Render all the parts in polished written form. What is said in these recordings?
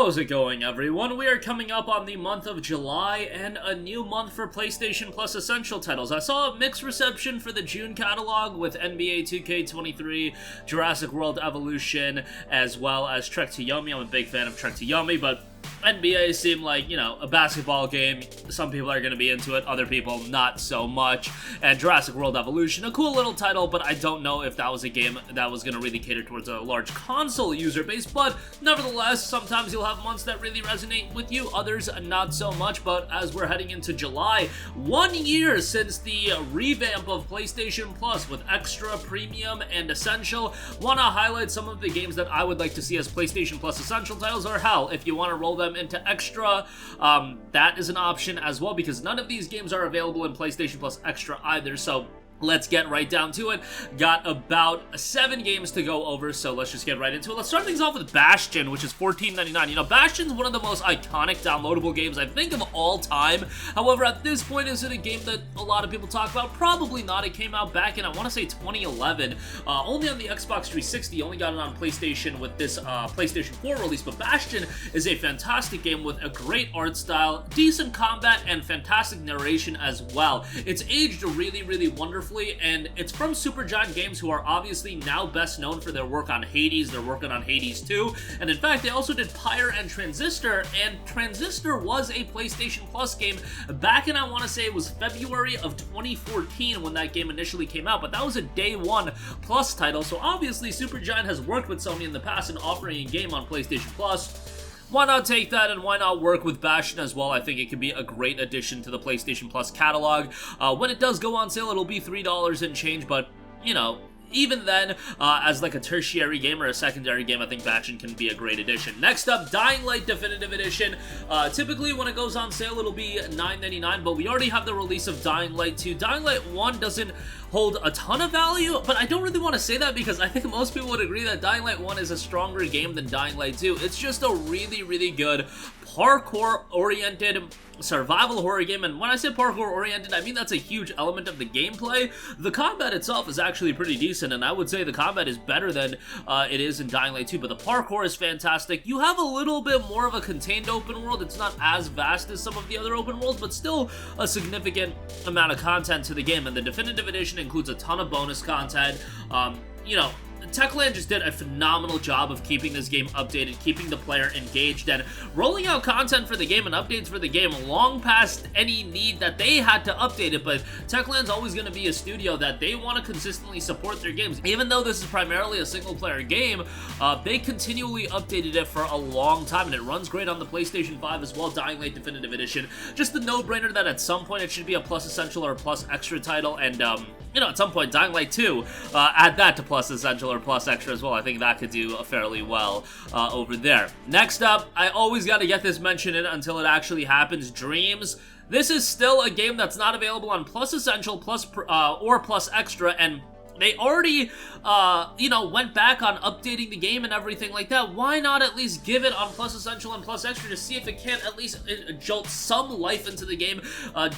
How's it going, everyone? We are coming up on the month of July and a new month for PlayStation Plus Essential titles. I saw a mixed reception for the June catalog with NBA 2K23, Jurassic World Evolution, as well as Trek to Yomi. I'm a big fan of Trek to Yomi, but NBA seemed like, you know, a basketball game. Some people are going to be into it, other people not so much. And Jurassic World Evolution, a cool little title, but I don't know if that was a game that was going to really cater towards a large console user base. But nevertheless, sometimes you'll have months that really resonate with you, others not so much. But as we're heading into July, 1 year since the revamp of PlayStation Plus with Extra, Premium, and Essential, want to highlight some of the games that I would like to see as PlayStation Plus Essential titles, or hell, if you want to roll them into Extra, that is an option as well, because none of these games are available in PlayStation Plus Extra either. So let's get right down to it. Got about 7 games to go over, so let's just get right into it. Let's start things off with Bastion, which is $14.99. You know, Bastion's one of the most iconic downloadable games I think of all time. However, at this point, is it a game that a lot of people talk about? Probably not. It came out back in, I want to say, 2011. Only on the Xbox 360. Only got it on PlayStation with this PlayStation 4 release. But Bastion is a fantastic game with a great art style, decent combat, and fantastic narration as well. It's aged really, really wonderfully, and it's from Supergiant Games, who are obviously now best known for their work on Hades. They're working on Hades 2, and in fact, they also did Pyre and Transistor, and Transistor was a PlayStation Plus game back in, I want to say it was February of 2014 when that game initially came out, but that was a Day 1 Plus title, so obviously Supergiant has worked with Sony in the past in offering a game on PlayStation Plus. Why not take that, and why not work with Bastion as well? I think it could be a great addition to the PlayStation Plus catalog. When it does go on sale, it'll be $3 and change, but, you know, even then, as like a tertiary game or a secondary game, I think Bastion can be a great addition. Next up, Dying Light Definitive Edition. Typically, when it goes on sale, it'll be $9.99, but we already have the release of Dying Light 2. Dying Light 1 doesn't hold a ton of value, but I don't really want to say that because I think most people would agree that Dying Light 1 is a stronger game than Dying Light 2. It's just a really, really good parkour-oriented survival horror game, and when I say parkour-oriented, I mean that's a huge element of the gameplay. The combat itself is actually pretty decent, and I would say the combat is better than it is in Dying Light 2, but the parkour is fantastic. You have a little bit more of a contained open world. It's not as vast as some of the other open worlds, but still a significant amount of content to the game, and the Definitive Edition includes a ton of bonus content. You know, Techland just did a phenomenal job of keeping this game updated, keeping the player engaged, and rolling out content for the game and updates for the game long past any need that they had to update it. But Techland's always going to be a studio that they want to consistently support their games. Even though this is primarily a single-player game, they continually updated it for a long time, and it runs great on the PlayStation 5 as well. Dying Light Definitive Edition, just a no-brainer that at some point it should be a Plus Essential or a Plus Extra title, and you know, at some point, Dying Light 2, add that to Plus Essential or Plus Extra as well. I think that could do fairly well over there. Next up, I always got to get this mentioned in until it actually happens, Dreams. This is still a game that's not available on Plus Essential, or Plus Extra, and they already, you know, went back on updating the game and everything like that. Why not at least give it on Plus Essential and Plus Extra to see if it can't at least jolt some life into the game,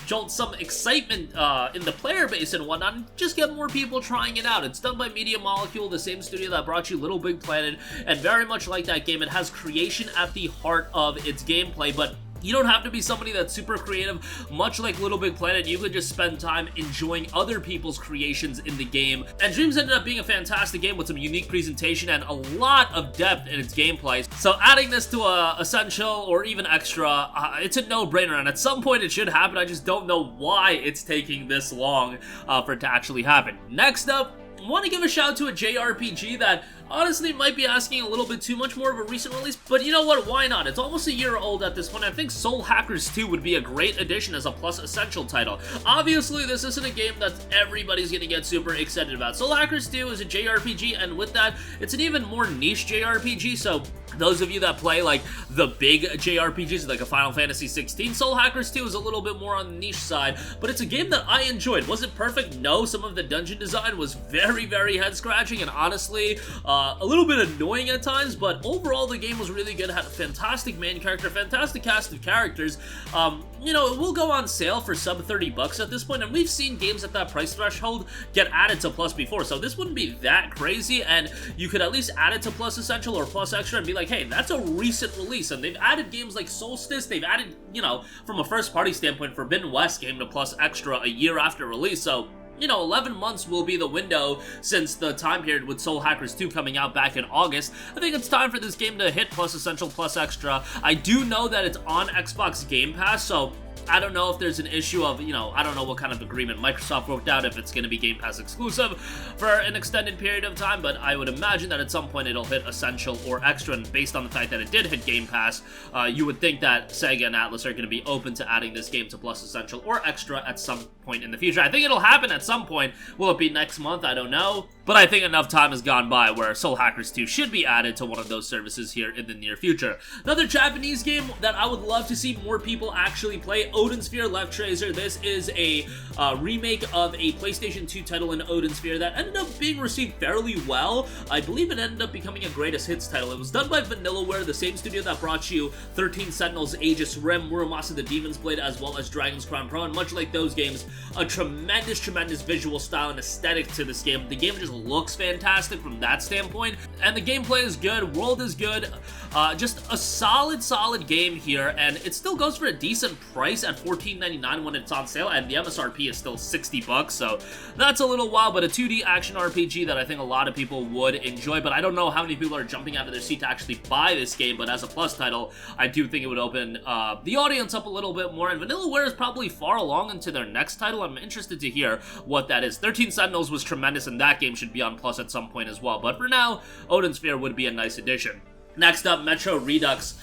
jolt some excitement in the player base and whatnot, and just get more people trying it out. It's done by Media Molecule, the same studio that brought you Little Big Planet, and very much like that game, it has creation at the heart of its gameplay, but you don't have to be somebody that's super creative. Much like Little Big Planet, you could just spend time enjoying other people's creations in the game. And Dreams ended up being a fantastic game with some unique presentation and a lot of depth in its gameplay. So adding this to a Essential or even Extra, it's a no-brainer, and at some point it should happen. I just don't know why it's taking this long for it to actually happen. Next up, I want to give a shout out to a JRPG that honestly might be asking a little bit too much more of a recent release, but you know what, why not? It's almost a year old at this point. I think Soul Hackers 2 would be a great addition as a Plus Essential title. Obviously, this isn't a game that everybody's gonna get super excited about. Soul Hackers 2 is a JRPG, and with that, it's an even more niche JRPG, so those of you that play like the big JRPGs like a Final Fantasy 16, Soul Hackers 2 is a little bit more on the niche side, but it's a game that I enjoyed. Was it perfect? No. Some of the dungeon design was very, very head-scratching and honestly a little bit annoying at times, but overall the game was really good. It had a fantastic main character, fantastic cast of characters. You know, it will go on sale for sub $30 at this point, and we've seen games at that price threshold get added to Plus before, so this wouldn't be that crazy, and you could at least add it to Plus Essential or Plus Extra and be like, like, hey, that's a recent release, and they've added games like Solstice, they've added, you know, from a first-party standpoint, Forbidden West came to Plus Extra a year after release, so you know, 11 months will be the window since the time period with Soul Hackers 2 coming out back in August. I think it's time for this game to hit Plus Essential, Plus Extra. I do know that it's on Xbox Game Pass, so I don't know if there's an issue of, you know, I don't know what kind of agreement Microsoft worked out, if it's going to be Game Pass exclusive for an extended period of time, but I would imagine that at some point it'll hit Essential or Extra, and based on the fact that it did hit Game Pass, you would think that Sega and Atlas are going to be open to adding this game to Plus Essential or Extra at some point in the future. I think it'll happen at some point. Will it be next month? I don't know. But I think enough time has gone by where Soul Hackers 2 should be added to one of those services here in the near future. Another Japanese game that I would love to see more people actually play, Odin Sphere Leifthrasir. This is a remake of a PlayStation 2 title in Odin Sphere that ended up being received fairly well. I believe it ended up becoming a greatest hits title. It was done by Vanillaware, the same studio that brought you 13 Sentinels, Aegis Rim, Muramasa the Demon's Blade, as well as Dragon's Crown Pro, and much like those games, a tremendous visual style and aesthetic to this game. The game just looks fantastic from that standpoint, and the gameplay is good, world is good, just a solid game here, and it still goes for a decent price at $14.99 when it's on sale, and the MSRP is still $60, so that's a little wild, but a 2D action RPG that I think a lot of people would enjoy, but I don't know how many people are jumping out of their seat to actually buy this game, but as a Plus title, I do think it would open the audience up a little bit more, and Vanillaware is probably far along into their next title. I'm interested to hear what that is. 13 Sentinels was tremendous, and that game should be on Plus at some point as well, but for now, Odin Sphere would be a nice addition. Next up, Metro Redux,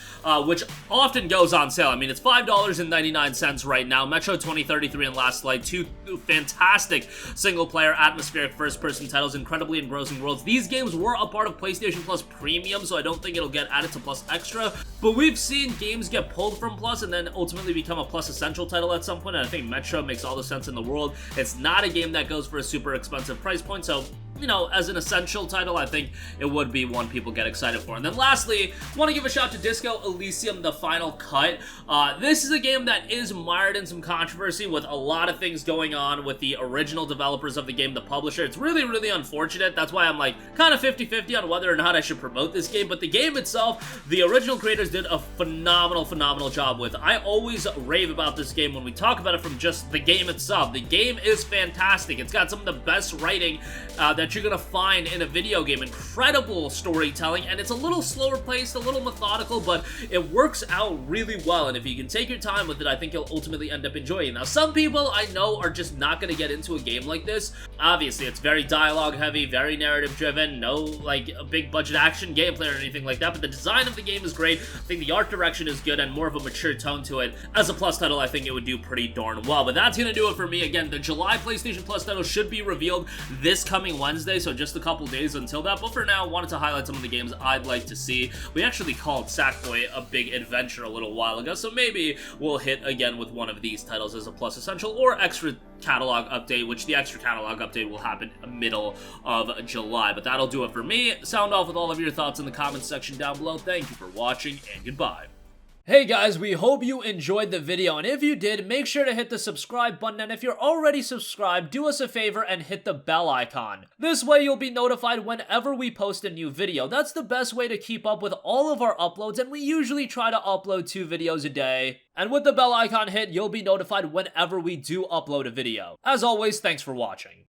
which often goes on sale. I mean, it's $5.99 right now. Metro 2033 and Last Light, two fantastic single-player, atmospheric, first-person titles, incredibly engrossing worlds. These games were a part of PlayStation Plus Premium, so I don't think it'll get added to Plus Extra, but we've seen games get pulled from Plus and then ultimately become a Plus Essential title at some point, and I think Metro makes all the sense in the world. It's not a game that goes for a super expensive price point, so you know, as an Essential title, I think it would be one people get excited for. And then lastly, want to give a shout to Disco Elysium, The Final Cut. This is a game that is mired in some controversy with a lot of things going on with the original developers of the game, the publisher. It's really unfortunate. That's why I'm like kind of 50-50 on whether or not I should promote this game. But the game itself, the original creators did a phenomenal job with. I always rave about this game when we talk about it from just the game itself. The game is fantastic. It's got some of the best writing that you're gonna find in a video game. Incredible storytelling, and it's a little slower paced, a little methodical, but it works out really well, and if you can take your time with it, I think you'll ultimately end up enjoying it. Now, some people I know are just not gonna get into a game like this. Obviously, it's very dialogue heavy, very narrative driven, no like a big budget action gameplay or anything like that, but the design of the game is great. I think the art direction is good and more of a mature tone to it. As a Plus title, I think it would do pretty darn well, but that's gonna do it for me. Again, the July PlayStation Plus title should be revealed this coming Wednesday, so just a couple days until that, but for now, wanted to highlight some of the games I'd like to see. We actually called Sackboy a big adventure a little while ago, so maybe we'll hit again with one of these titles as a Plus Essential or Extra Catalog update, which the Extra Catalog update will happen middle of July, but that'll do it for me. Sound off with all of your thoughts in the comments section down below. Thank you for watching, and goodbye. Hey guys, we hope you enjoyed the video, and if you did, make sure to hit the subscribe button, and if you're already subscribed, do us a favor and hit the bell icon. This way you'll be notified whenever we post a new video. That's the best way to keep up with all of our uploads, and we usually try to upload 2 videos a day. And with the bell icon hit, you'll be notified whenever we do upload a video. As always, thanks for watching.